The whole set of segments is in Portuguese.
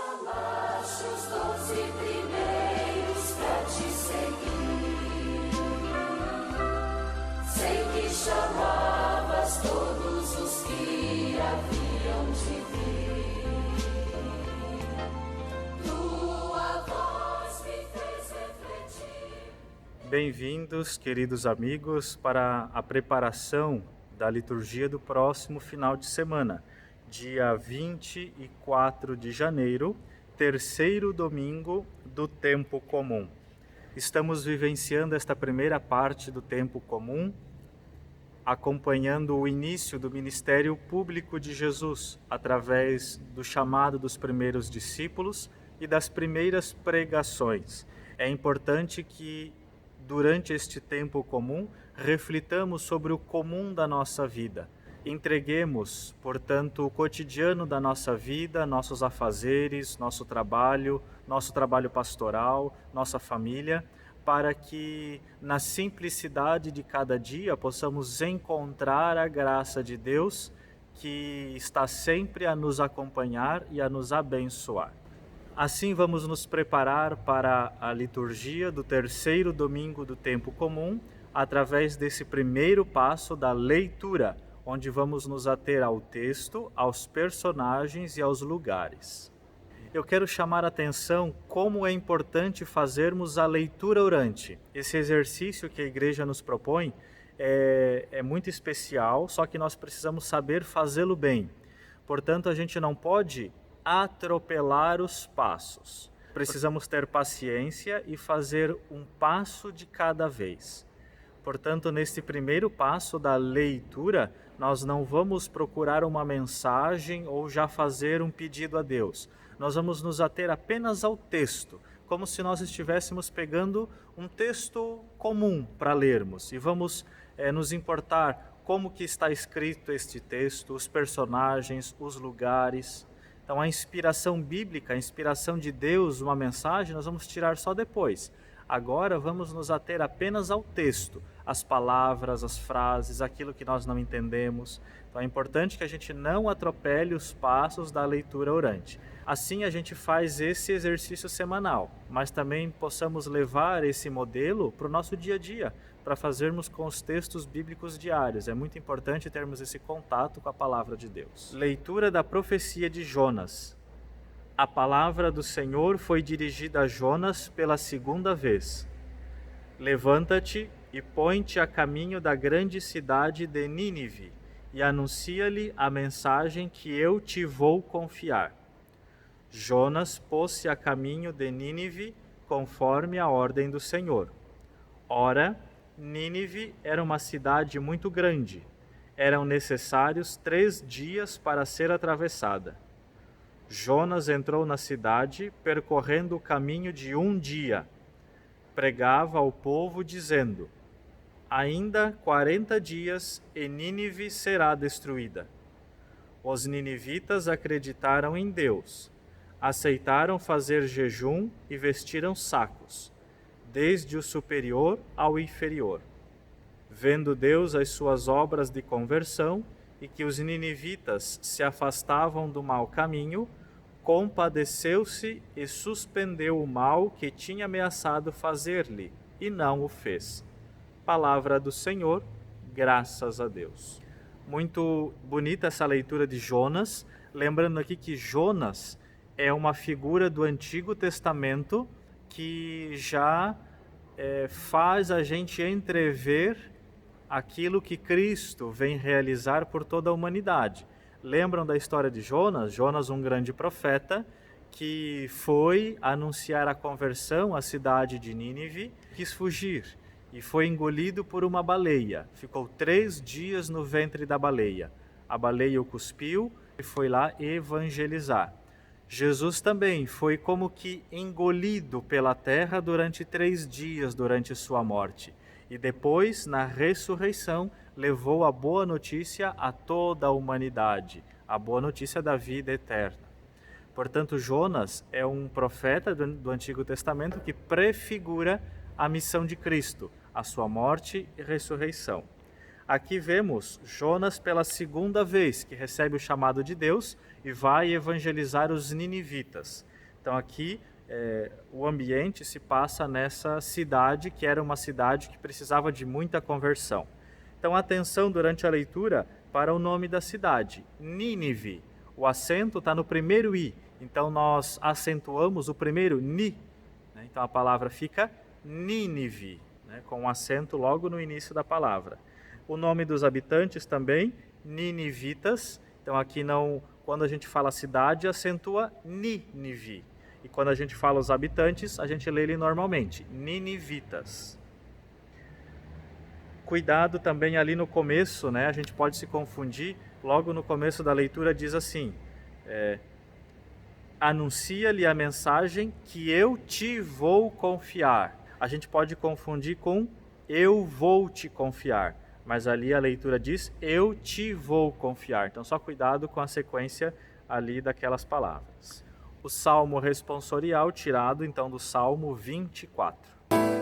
chamaste os 12 primeiros pra te seguir. Sei que chamavas todos os que haviam de vir. Tua voz me fez refletir. Bem-vindos, queridos amigos, para a preparação da liturgia do próximo final de semana, dia 24 de janeiro, terceiro domingo do tempo comum. Estamos vivenciando esta primeira parte do tempo comum, acompanhando o início do ministério público de Jesus, através do chamado dos primeiros discípulos e das primeiras pregações. É importante que, durante este tempo comum, reflitamos sobre o comum da nossa vida. Entreguemos, portanto, o cotidiano da nossa vida, nossos afazeres, nosso trabalho pastoral, nossa família, para que, na simplicidade de cada dia, possamos encontrar a graça de Deus, que está sempre a nos acompanhar e a nos abençoar. Assim, vamos nos preparar para a liturgia do terceiro domingo do tempo comum, através desse primeiro passo da leitura, onde vamos nos ater ao texto, aos personagens e aos lugares. Eu quero chamar a atenção como é importante fazermos a leitura orante. Esse exercício que a igreja nos propõe é muito especial, só que nós precisamos saber fazê-lo bem. Portanto, a gente não pode atropelar os passos. Precisamos ter paciência e fazer um passo de cada vez. Portanto, neste primeiro passo da leitura, nós não vamos procurar uma mensagem ou já fazer um pedido a Deus. Nós vamos nos ater apenas ao texto, como se nós estivéssemos pegando um texto comum para lermos. E vamos nos importar como que está escrito este texto, os personagens, os lugares. Então, a inspiração bíblica, a inspiração de Deus, uma mensagem, nós vamos tirar só depois. Agora vamos nos ater apenas ao texto, as palavras, as frases, aquilo que nós não entendemos. Então é importante que a gente não atropele os passos da leitura orante. Assim a gente faz esse exercício semanal, mas também possamos levar esse modelo para o nosso dia a dia, para fazermos com os textos bíblicos diários. É muito importante termos esse contato com a palavra de Deus. Leitura da profecia de Jonas. A palavra do Senhor foi dirigida a Jonas pela segunda vez. Levanta-te e põe-te a caminho da grande cidade de Nínive e anuncia-lhe a mensagem que eu te vou confiar. Jonas pôs-se a caminho de Nínive conforme a ordem do Senhor. Ora, Nínive era uma cidade muito grande. Eram necessários 3 dias para ser atravessada. Jonas entrou na cidade, percorrendo o caminho de 1 dia. Pregava ao povo, dizendo: ainda 40 dias e Nínive será destruída. Os ninivitas acreditaram em Deus, aceitaram fazer jejum e vestiram sacos, desde o superior ao inferior. Vendo Deus as suas obras de conversão e que os ninivitas se afastavam do mau caminho, compadeceu-se e suspendeu o mal que tinha ameaçado fazer-lhe, e não o fez. Palavra do Senhor, graças a Deus. Muito bonita essa leitura de Jonas, lembrando aqui que Jonas é uma figura do Antigo Testamento que já faz a gente entrever aquilo que Cristo vem realizar por toda a humanidade. Lembram da história de Jonas? Jonas, um grande profeta, que foi anunciar a conversão à cidade de Nínive, quis fugir e foi engolido por uma baleia. Ficou 3 dias no ventre da baleia. A baleia o cuspiu e foi lá evangelizar. Jesus também foi como que engolido pela terra durante 3 dias durante sua morte. E depois, na ressurreição, levou a boa notícia a toda a humanidade, a boa notícia da vida eterna. Portanto, Jonas é um profeta do Antigo Testamento que prefigura a missão de Cristo, a sua morte e ressurreição. Aqui vemos Jonas pela segunda vez que recebe o chamado de Deus e vai evangelizar os ninivitas. Então aqui o ambiente se passa nessa cidade, que era uma cidade que precisava de muita conversão. Então atenção durante a leitura para o nome da cidade, Nínive. O acento está no primeiro i, então nós acentuamos o primeiro ni, né? Então a palavra fica Nínive, né? Com um acento logo no início da palavra. O nome dos habitantes também, ninivitas. Então aqui não, quando a gente fala cidade, acentua Nínive. E quando a gente fala os habitantes, a gente lê ele normalmente, ninivitas. Cuidado também ali no começo, né? A gente pode se confundir. Logo no começo da leitura diz assim, anuncia-lhe a mensagem que eu te vou confiar. A gente pode confundir com eu vou te confiar. Mas ali a leitura diz, eu te vou confiar. Então só cuidado com a sequência ali daquelas palavras. O salmo responsorial tirado então do Salmo 24.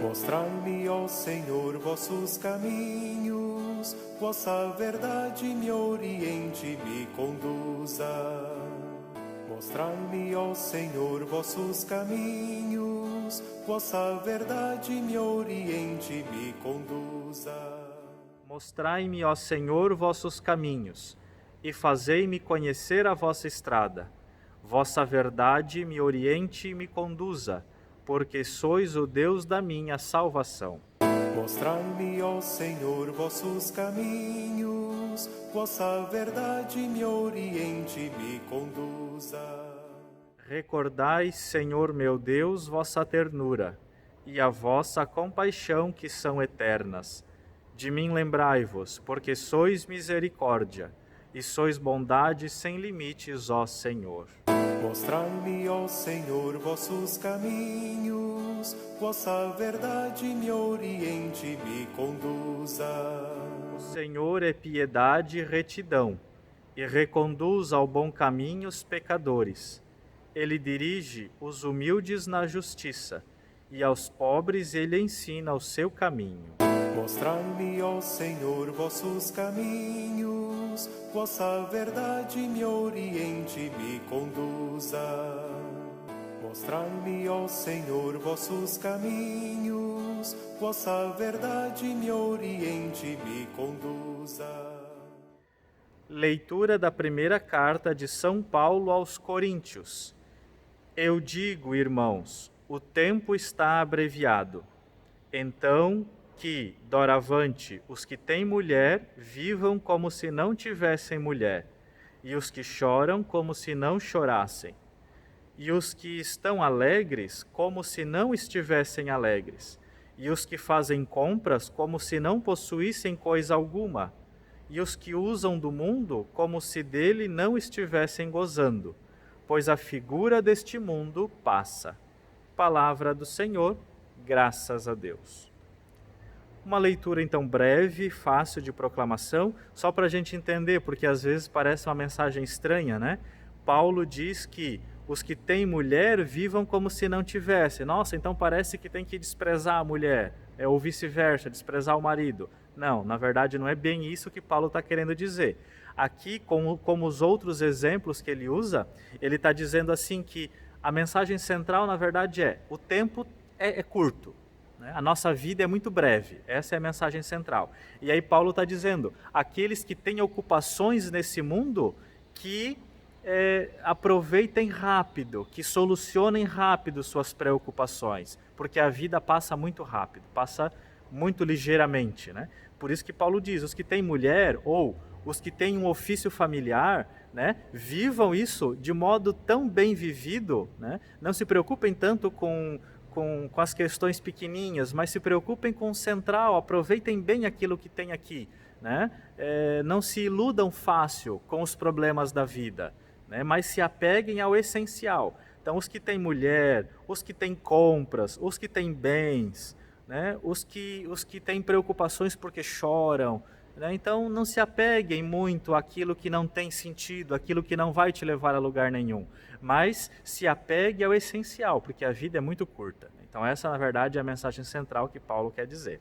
Mostrai-me, ó Senhor, vossos caminhos, vossa verdade me oriente, me conduza. Mostrai-me, ó Senhor, vossos caminhos, vossa verdade me oriente, me conduza. Mostrai-me, ó Senhor, vossos caminhos, e fazei-me conhecer a vossa estrada. Vossa verdade me oriente e me conduza, porque sois o Deus da minha salvação. Mostrai-me, ó Senhor, vossos caminhos, vossa verdade me oriente, me conduza. Recordai, Senhor meu Deus, vossa ternura, e a vossa compaixão que são eternas. De mim lembrai-vos, porque sois misericórdia, e sois bondade sem limites, ó Senhor. Mostrai-me, ó Senhor, vossos caminhos, vossa verdade me oriente, me conduza. O Senhor é piedade e retidão, e reconduz ao bom caminho os pecadores. Ele dirige os humildes na justiça, e aos pobres ele ensina o seu caminho. Mostrai-me, ó Senhor, vossos caminhos, vossa verdade me oriente, me conduza. Mostrai-me, ó Senhor, vossos caminhos, vossa verdade me oriente, me conduza. Leitura da primeira carta de São Paulo aos Coríntios. Eu digo, irmãos, o tempo está abreviado. Então, que, doravante, os que têm mulher vivam como se não tivessem mulher, e os que choram como se não chorassem, e os que estão alegres como se não estivessem alegres, e os que fazem compras como se não possuíssem coisa alguma, e os que usam do mundo como se dele não estivessem gozando, pois a figura deste mundo passa. Palavra do Senhor, graças a Deus. Uma leitura então breve, fácil de proclamação, só para a gente entender, porque às vezes parece uma mensagem estranha, né? Paulo diz que os que têm mulher vivam como se não tivessem. Nossa, então parece que tem que desprezar a mulher, ou vice-versa, desprezar o marido. Não, na verdade não é bem isso que Paulo está querendo dizer. Aqui, como os outros exemplos que ele usa, ele está dizendo assim que a mensagem central, na verdade, o tempo é curto. A nossa vida é muito breve, essa é a mensagem central. E aí Paulo está dizendo, aqueles que têm ocupações nesse mundo, que aproveitem rápido, que solucionem rápido suas preocupações, porque a vida passa muito rápido, passa muito ligeiramente, né? Por isso que Paulo diz, os que têm mulher ou os que têm um ofício familiar, né, vivam isso de modo tão bem vivido, né? Não se preocupem tanto com as questões pequeninhas, mas se preocupem com o central, aproveitem bem aquilo que tem aqui, né? Não se iludam fácil com os problemas da vida, né? Mas se apeguem ao essencial. Então, os que têm mulher, os que têm compras, os que têm bens, né? Os que têm preocupações porque choram, né? Então, não se apeguem muito àquilo que não tem sentido, àquilo que não vai te levar a lugar nenhum, mas se apegue ao essencial, porque a vida é muito curta. Então, essa, na verdade, é a mensagem central que Paulo quer dizer.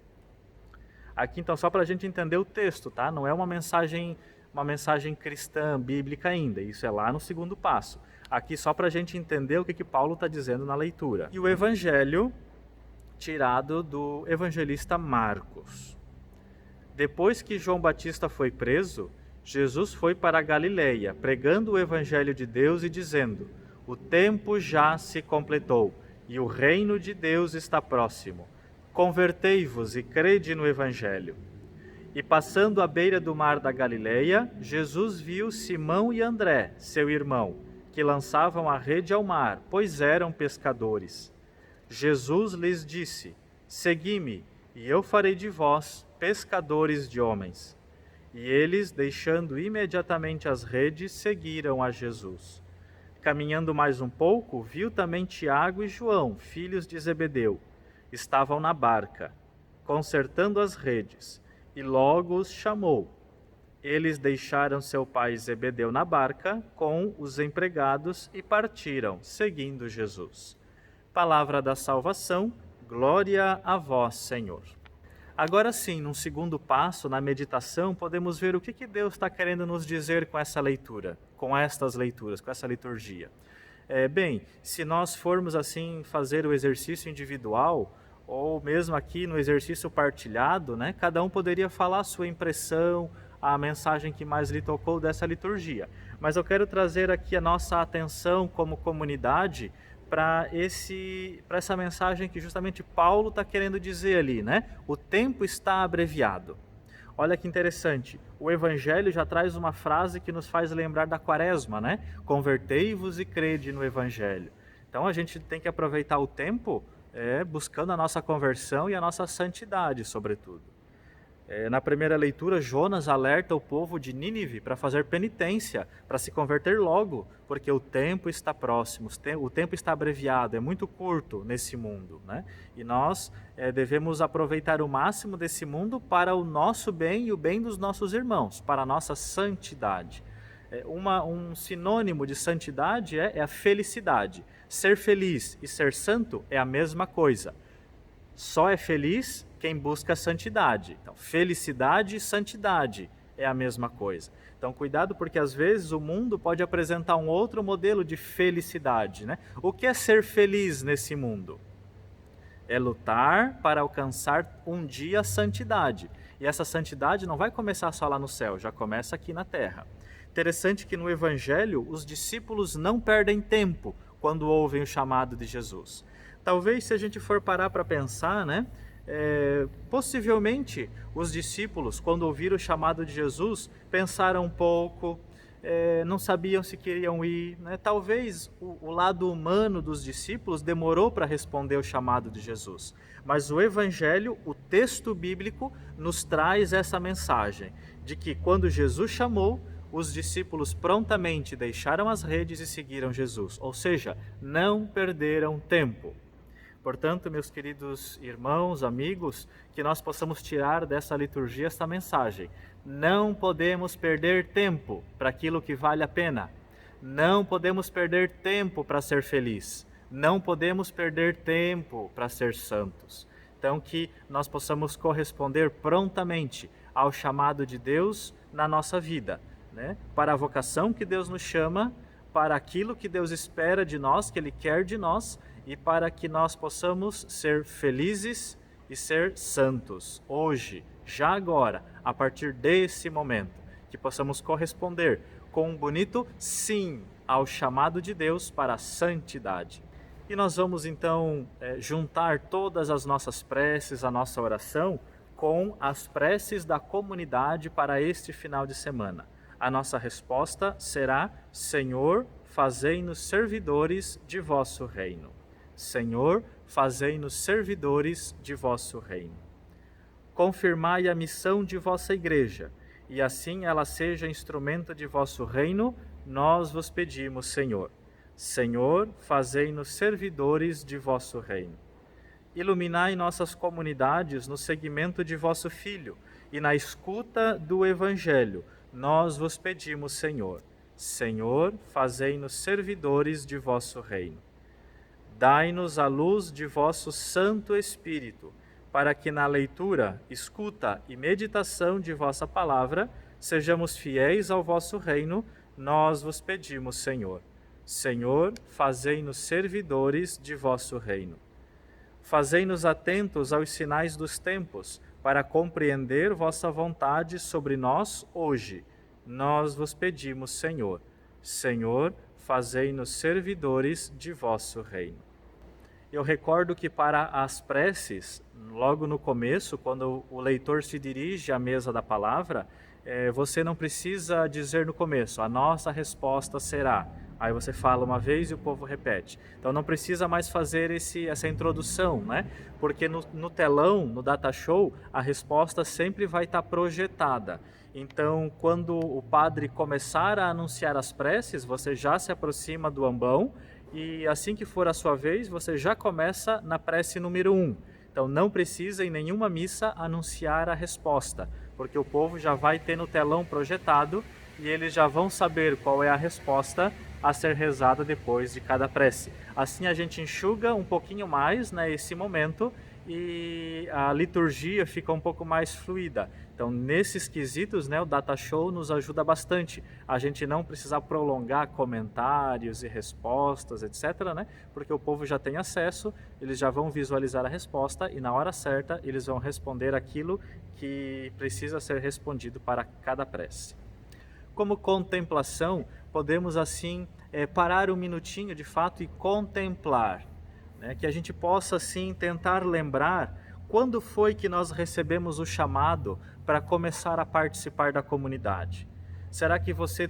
Aqui, então, só para a gente entender o texto, tá? Não é uma mensagem uma mensagem cristã, bíblica ainda. Isso é lá no segundo passo. Aqui só para a gente entender o que Paulo está dizendo na leitura. E o evangelho tirado do evangelista Marcos. Depois que João Batista foi preso, Jesus foi para a Galileia, pregando o evangelho de Deus e dizendo: o tempo já se completou e o reino de Deus está próximo. Convertei-vos e crede no evangelho. E passando à beira do mar da Galileia, Jesus viu Simão e André, seu irmão, que lançavam a rede ao mar, pois eram pescadores. Jesus lhes disse: segui-me, e eu farei de vós pescadores de homens. E eles, deixando imediatamente as redes, seguiram a Jesus. Caminhando mais um pouco, viu também Tiago e João, filhos de Zebedeu. Estavam na barca, consertando as redes, e logo os chamou. Eles deixaram seu pai Zebedeu na barca com os empregados e partiram, seguindo Jesus. Palavra da salvação, glória a vós, Senhor. Agora sim, num segundo passo, na meditação, podemos ver o que Deus está querendo nos dizer com essa leitura, com estas leituras, com essa liturgia. Bem, se nós formos assim fazer o exercício individual, ou mesmo aqui no exercício partilhado, né, cada um poderia falar a sua impressão, a mensagem que mais lhe tocou dessa liturgia. Mas eu quero trazer aqui a nossa atenção como comunidade para essa mensagem que justamente Paulo está querendo dizer ali, né? O tempo está abreviado. Olha que interessante, o Evangelho já traz uma frase que nos faz lembrar da Quaresma, né? Convertei-vos e crede no Evangelho. Então a gente tem que aproveitar o tempo buscando a nossa conversão e a nossa santidade, sobretudo. Na primeira leitura, Jonas alerta o povo de Nínive para fazer penitência, para se converter logo, porque o tempo está próximo, o tempo está abreviado, é muito curto nesse mundo, né? E nós devemos aproveitar o máximo desse mundo para o nosso bem e o bem dos nossos irmãos, para a nossa santidade. Um sinônimo de santidade é a felicidade. Ser feliz e ser santo é a mesma coisa. Só é feliz quem busca a santidade. Então, felicidade e santidade é a mesma coisa. Então, cuidado, porque às vezes o mundo pode apresentar um outro modelo de felicidade, né? O que é ser feliz nesse mundo? É lutar para alcançar um dia a santidade. E essa santidade não vai começar só lá no céu, já começa aqui na terra. Interessante que no Evangelho os discípulos não perdem tempo quando ouvem o chamado de Jesus. Talvez, se a gente for parar para pensar, né? Possivelmente os discípulos, quando ouviram o chamado de Jesus, pensaram um pouco, não sabiam se queriam ir, né? Talvez o lado humano dos discípulos demorou para responder o chamado de Jesus, mas o Evangelho, o texto bíblico, nos traz essa mensagem de que quando Jesus chamou, os discípulos prontamente deixaram as redes e seguiram Jesus, ou seja, não perderam tempo. Portanto, meus queridos irmãos, amigos, que nós possamos tirar dessa liturgia esta mensagem. Não podemos perder tempo para aquilo que vale a pena. Não podemos perder tempo para ser feliz. Não podemos perder tempo para ser santos. Então, que nós possamos corresponder prontamente ao chamado de Deus na nossa vida, né? Para a vocação que Deus nos chama, para aquilo que Deus espera de nós, que Ele quer de nós, e para que nós possamos ser felizes e ser santos, hoje, já agora, a partir desse momento, que possamos corresponder com um bonito sim ao chamado de Deus para a santidade. E nós vamos então juntar todas as nossas preces, a nossa oração, com as preces da comunidade para este final de semana. A nossa resposta será: Senhor, fazei-nos servidores de vosso reino. Senhor, fazei-nos servidores de vosso reino. Confirmai a missão de vossa Igreja, e assim ela seja instrumento de vosso reino, nós vos pedimos, Senhor. Senhor, fazei-nos servidores de vosso reino. Iluminai nossas comunidades no seguimento de vosso Filho, e na escuta do Evangelho, nós vos pedimos, Senhor. Senhor, fazei-nos servidores de vosso reino. Dai-nos a luz de vosso Santo Espírito, para que na leitura, escuta e meditação de vossa palavra sejamos fiéis ao vosso reino, nós vos pedimos, Senhor. Senhor, fazei-nos servidores de vosso reino. Fazei-nos atentos aos sinais dos tempos, para compreender vossa vontade sobre nós hoje. Nós vos pedimos, Senhor. Senhor, fazei-nos servidores de vosso reino. Eu recordo que para as preces, logo no começo, quando o leitor se dirige à mesa da palavra, você não precisa dizer no começo, a nossa resposta será. Aí você fala uma vez e o povo repete. Então não precisa mais fazer essa introdução, né? Porque no telão, no data show, a resposta sempre vai estar projetada. Então, quando o padre começar a anunciar as preces, você já se aproxima do ambão e assim que for a sua vez, você já começa na prece número 1. Então não precisa em nenhuma missa anunciar a resposta, porque o povo já vai ter no telão projetado e eles já vão saber qual é a resposta a ser rezada depois de cada prece. Assim a gente enxuga um pouquinho mais, né, esse momento e a liturgia fica um pouco mais fluida. Então, nesses quesitos, né, o Data Show nos ajuda bastante. A gente não precisar prolongar comentários e respostas, etc., né, porque o povo já tem acesso, eles já vão visualizar a resposta e na hora certa eles vão responder aquilo que precisa ser respondido para cada prece. Como contemplação, podemos assim parar um minutinho de fato e contemplar, né? Que a gente possa assim tentar lembrar quando foi que nós recebemos o chamado para começar a participar da comunidade. Será que você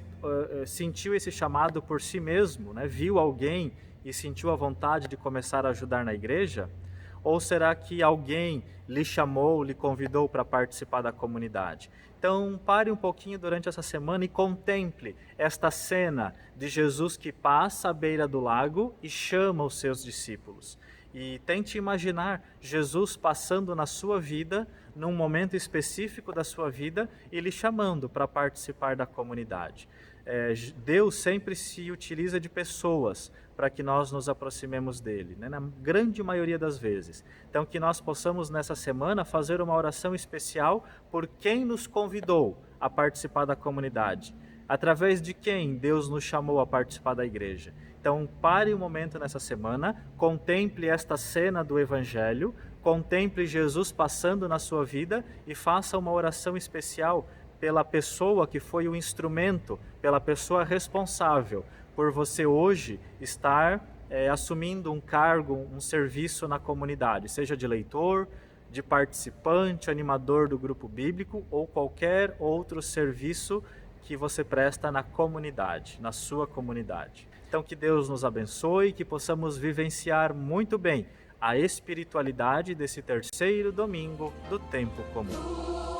sentiu esse chamado por si mesmo, né? Viu alguém e sentiu a vontade de começar a ajudar na igreja? Ou será que alguém lhe chamou, lhe convidou para participar da comunidade? Então, pare um pouquinho durante essa semana e contemple esta cena de Jesus que passa à beira do lago e chama os seus discípulos. E tente imaginar Jesus passando na sua vida, num momento específico da sua vida, e lhe chamando para participar da comunidade. Deus sempre se utiliza de pessoas para que nós nos aproximemos dele, né? Na grande maioria das vezes. Então, que nós possamos nessa semana fazer uma oração especial por quem nos convidou a participar da comunidade, através de quem Deus nos chamou a participar da igreja. Então, pare um momento nessa semana, contemple esta cena do Evangelho, contemple Jesus passando na sua vida e faça uma oração especial pela pessoa que foi o instrumento, pela pessoa responsável por você hoje estar assumindo um cargo, um serviço na comunidade, seja de leitor, de participante, animador do grupo bíblico ou qualquer outro serviço que você presta na comunidade, na sua comunidade. Então que Deus nos abençoe, que possamos vivenciar muito bem a espiritualidade desse terceiro domingo do tempo comum.